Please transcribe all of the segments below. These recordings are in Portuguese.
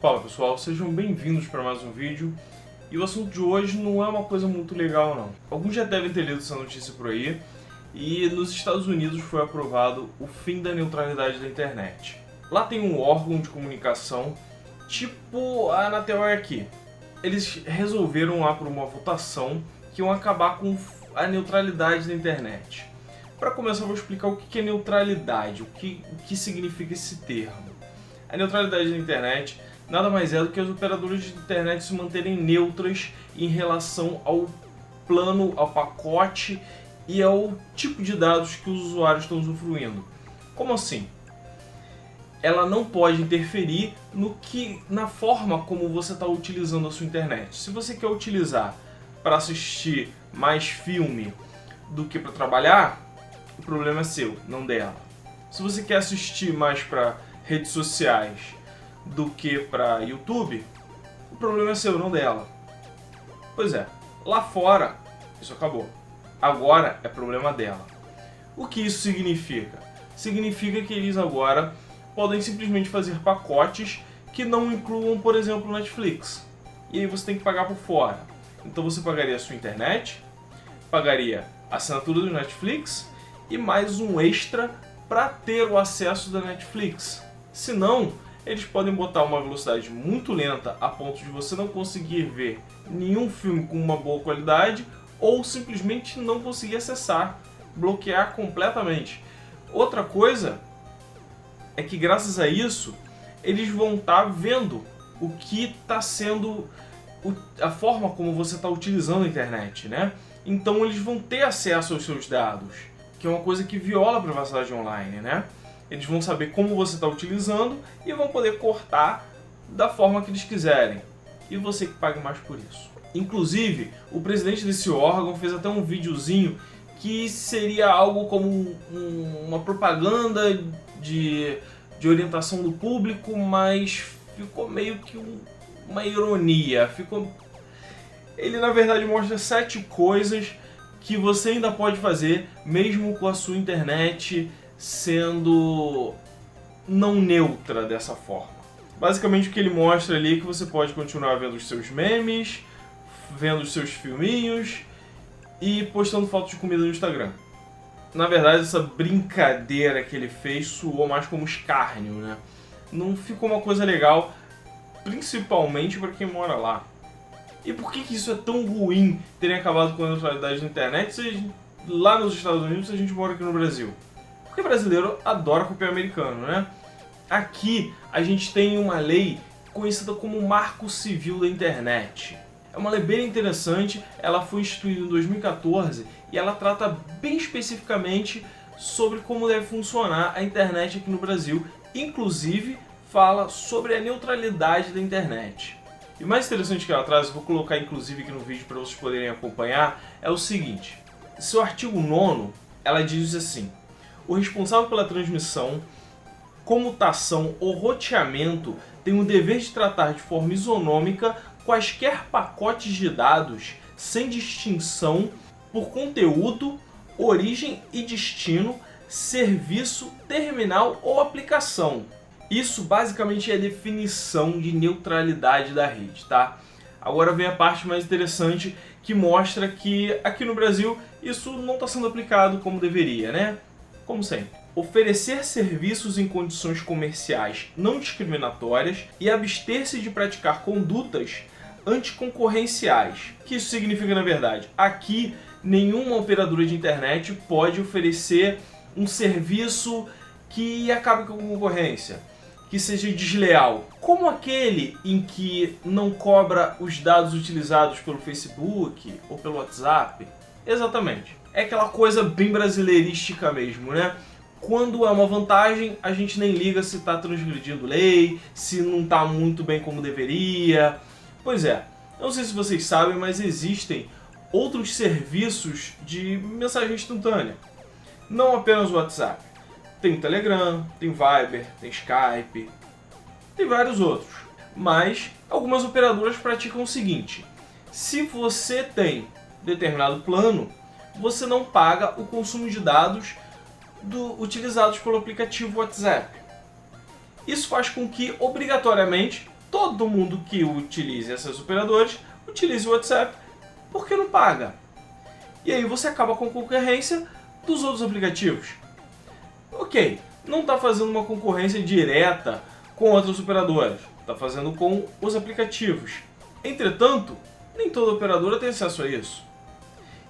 Fala pessoal, sejam bem-vindos para mais um vídeo. E o assunto de hoje não é uma coisa muito legal não. Alguns já devem ter lido essa notícia por aí. E nos Estados Unidos foi aprovado o fim da neutralidade da internet. Lá tem um órgão de comunicação, tipo a Anatel é aqui. Eles resolveram lá por uma votação que iam acabar com a neutralidade da internet. Para começar, eu vou explicar o que é neutralidade, o que significa esse termo. A neutralidade da internet nada mais é do que as operadoras de internet se manterem neutras em relação ao plano, ao pacote e ao tipo de dados que os usuários estão usufruindo. Como assim? Ela não pode interferir na forma como você está utilizando a sua internet. Se você quer utilizar para assistir mais filme do que para trabalhar, o problema é seu, não dela. Se você quer assistir mais para redes sociais do que para YouTube, o problema é seu, não dela. Pois é, lá fora isso acabou. Agora é problema dela. O que isso significa? Significa que eles agora podem simplesmente fazer pacotes que não incluam, por exemplo, Netflix. E aí você tem que pagar por fora. Então você pagaria a sua internet, pagaria a assinatura do Netflix e mais um extra para ter o acesso da Netflix. Se não, eles podem botar uma velocidade muito lenta a ponto de você não conseguir ver nenhum filme com uma boa qualidade ou simplesmente não conseguir acessar, bloquear completamente. Outra coisa é que graças a isso eles vão estar vendo o que está sendo a forma como você está utilizando a internet, né? Então eles vão ter acesso aos seus dados, que é uma coisa que viola a privacidade online, né? Eles vão saber como você está utilizando e vão poder cortar da forma que eles quiserem. E você que pague mais por isso. Inclusive, o presidente desse órgão fez até um videozinho que seria algo como uma propaganda de orientação do público, mas ficou meio que uma ironia. Ele na verdade mostra 7 coisas que você ainda pode fazer mesmo com a sua internet sendo não neutra dessa forma. Basicamente o que ele mostra ali é que você pode continuar vendo os seus memes, vendo os seus filminhos e postando fotos de comida no Instagram. Na verdade, essa brincadeira que ele fez soou mais como escárnio, né? Não ficou uma coisa legal, principalmente para quem mora lá. E por que isso é tão ruim terem acabado com a neutralidade da internet lá nos Estados Unidos se a gente mora aqui no Brasil? Porque brasileiro adora copiar americano, né? Aqui a gente tem uma lei conhecida como Marco Civil da Internet. É uma lei bem interessante, ela foi instituída em 2014 e ela trata bem especificamente sobre como deve funcionar a internet aqui no Brasil. Inclusive, fala sobre a neutralidade da internet. E o mais interessante que ela traz, eu vou colocar inclusive aqui no vídeo para vocês poderem acompanhar, é o seguinte. Seu artigo 9º, ela diz assim: o responsável pela transmissão, comutação ou roteamento tem o dever de tratar de forma isonômica quaisquer pacotes de dados sem distinção por conteúdo, origem e destino, serviço, terminal ou aplicação. Isso basicamente é a definição de neutralidade da rede, tá? Agora vem a parte mais interessante que mostra que aqui no Brasil isso não está sendo aplicado como deveria, né? Como sempre, oferecer serviços em condições comerciais não discriminatórias e abster-se de praticar condutas anticoncorrenciais. O que isso significa na verdade? Aqui, nenhuma operadora de internet pode oferecer um serviço que acabe com a concorrência, que seja desleal, como aquele em que não cobra os dados utilizados pelo Facebook ou pelo WhatsApp. Exatamente. É aquela coisa bem brasileirística mesmo, né? Quando é uma vantagem, a gente nem liga se está transgredindo lei, se não está muito bem como deveria. Pois é, eu não sei se vocês sabem, mas existem outros serviços de mensagem instantânea. Não apenas o WhatsApp. Tem o Telegram, tem o Viber, tem Skype, tem vários outros. Mas algumas operadoras praticam o seguinte: se você tem determinado plano, você não paga o consumo de dados utilizados pelo aplicativo WhatsApp. Isso faz com que, obrigatoriamente, todo mundo que utilize essas operadoras utilize o WhatsApp porque não paga. E aí você acaba com a concorrência dos outros aplicativos. Ok, não está fazendo uma concorrência direta com outras operadoras, está fazendo com os aplicativos. Entretanto, nem toda operadora tem acesso a isso.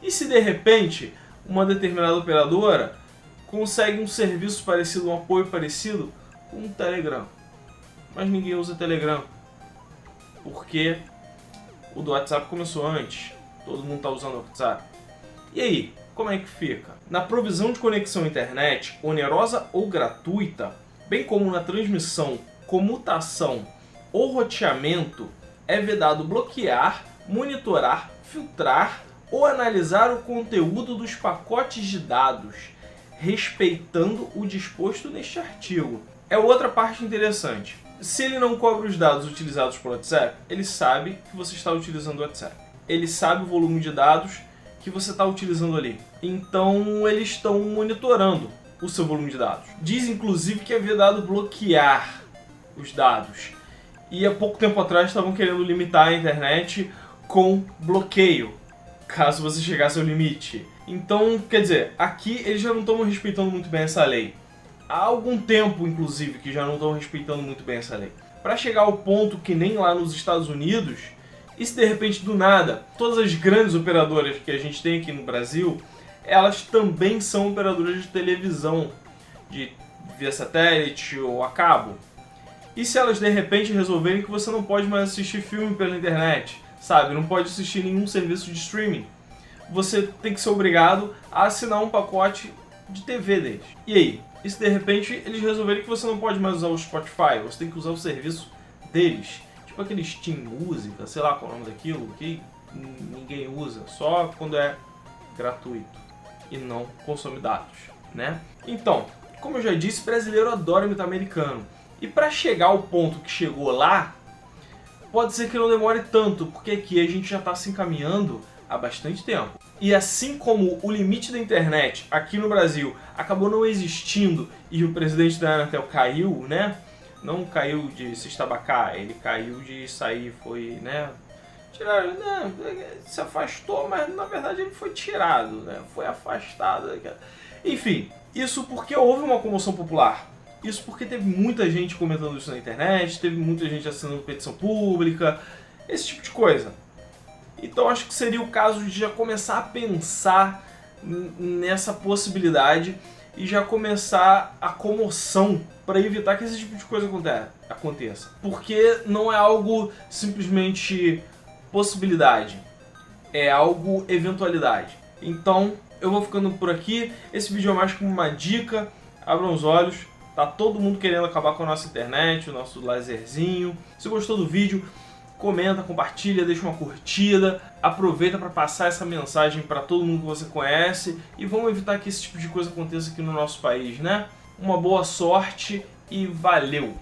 E se de repente uma determinada operadora consegue um serviço parecido, um apoio parecido com o Telegram, mas ninguém usa Telegram, porque o do WhatsApp começou antes, todo mundo está usando o WhatsApp. E aí, como é que fica? Na provisão de conexão à internet, onerosa ou gratuita, bem como na transmissão, comutação ou roteamento, é vedado bloquear, monitorar, filtrar ou analisar o conteúdo dos pacotes de dados, respeitando o disposto neste artigo. É outra parte interessante. Se ele não cobra os dados utilizados pelo WhatsApp, ele sabe que você está utilizando o WhatsApp. Ele sabe o volume de dados que você está utilizando ali. Então eles estão monitorando o seu volume de dados. Diz inclusive que é vedado bloquear os dados. E há pouco tempo atrás estavam querendo limitar a internet com bloqueio, caso você chegasse ao limite. Então, quer dizer, aqui eles já não estão respeitando muito bem essa lei. Há algum tempo, inclusive, que já não estão respeitando muito bem essa lei. Para chegar ao ponto que nem lá nos Estados Unidos, e se de repente do nada, todas as grandes operadoras que a gente tem aqui no Brasil, elas também são operadoras de televisão, de via satélite ou a cabo. E se elas de repente resolverem que você não pode mais assistir filme pela internet, sabe? Não pode assistir nenhum serviço de streaming. Você tem que ser obrigado a assinar um pacote de TV deles. E aí? E se de repente eles resolverem que você não pode mais usar o Spotify, você tem que usar o serviço deles? Tipo aquele Steam Música, sei lá qual é o nome daquilo, que ninguém usa, só quando é gratuito e não consome dados, né? Então, como eu já disse, brasileiro adora imitar americano. E para chegar ao ponto que chegou lá, pode ser que não demore tanto, porque aqui a gente já está se encaminhando há bastante tempo. E assim como o limite da internet aqui no Brasil acabou não existindo e o presidente da Anatel caiu, né? Não caiu de se estabacar, ele caiu de sair, foi, né? Tiraram, né? Se afastou, mas na verdade ele foi tirado, né? Foi afastado. Enfim, isso porque houve uma comoção popular. Isso porque teve muita gente comentando isso na internet, teve muita gente assinando petição pública, esse tipo de coisa. Então acho que seria o caso de já começar a pensar nessa possibilidade e já começar a comoção para evitar que esse tipo de coisa aconteça. Porque não é algo simplesmente possibilidade, é algo eventualidade. Então eu vou ficando por aqui, esse vídeo é mais como uma dica, abram os olhos. Tá todo mundo querendo acabar com a nossa internet, o nosso laserzinho. Se gostou do vídeo, comenta, compartilha, deixa uma curtida. Aproveita para passar essa mensagem para todo mundo que você conhece. E vamos evitar que esse tipo de coisa aconteça aqui no nosso país, né? Uma boa sorte e valeu!